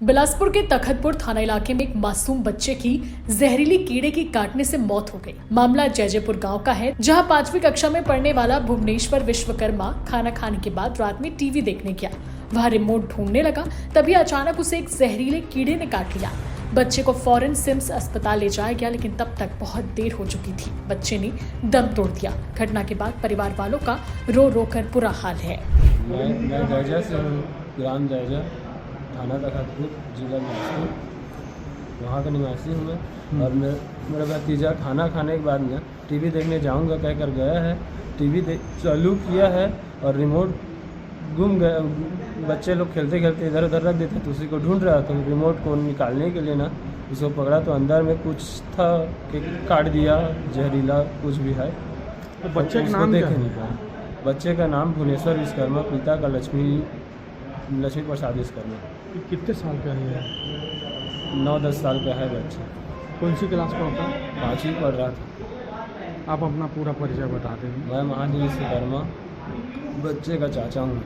बिलासपुर के तखतपुर थाना इलाके में एक मासूम बच्चे की जहरीली कीड़े की काटने से मौत हो गई। मामला जयजयपुर गांव का है, जहां 5वीं कक्षा में पढ़ने वाला भुवनेश्वर विश्वकर्मा खाना खाने के बाद रात में टीवी देखने गया। वहां रिमोट ढूंढने लगा, तभी अचानक उसे एक जहरीले कीड़े ने काट लिया। बच्चे को फौरन सिम्स अस्पताल ले जाया गया, लेकिन तब तक बहुत देर हो चुकी थी। बच्चे ने दम तोड़ दिया। घटना के बाद परिवार वालों का रो रो कर बुरा हाल है। मैं जयजा से हूँ, ग्राम जयजा, थाना तखतपुर, जिला बिलासपुर, वहाँ का निवासी हूँ मैं। और मेरा भतीजा खाना खाने के बाद में टीवी देखने जाऊँगा कहकर गया है। टीवी चालू किया है और रिमोट गुम गया। बच्चे लोग खेलते खेलते इधर उधर रख देते, तो उसी को ढूंढ रहा था। रिमोट को निकालने के लिए ना उसको पकड़ा तो अंदर में कुछ था कि काट दिया, जहरीला कुछ भी है। तो बच्चे का नाम क्या है? बच्चे का नाम भुवनेश्वर विश्वकर्मा, पिता का लक्ष्मी प्रसाद विश्वकर्मा। कितने साल का है? 9-10 साल का है बच्चा। कौन सी क्लास में होता है? 5वीं पढ़ रहा था। आप अपना पूरा परिचय बता दें। मैं महादेव विश्वकर्मा बच्चे का चाचा हूँ।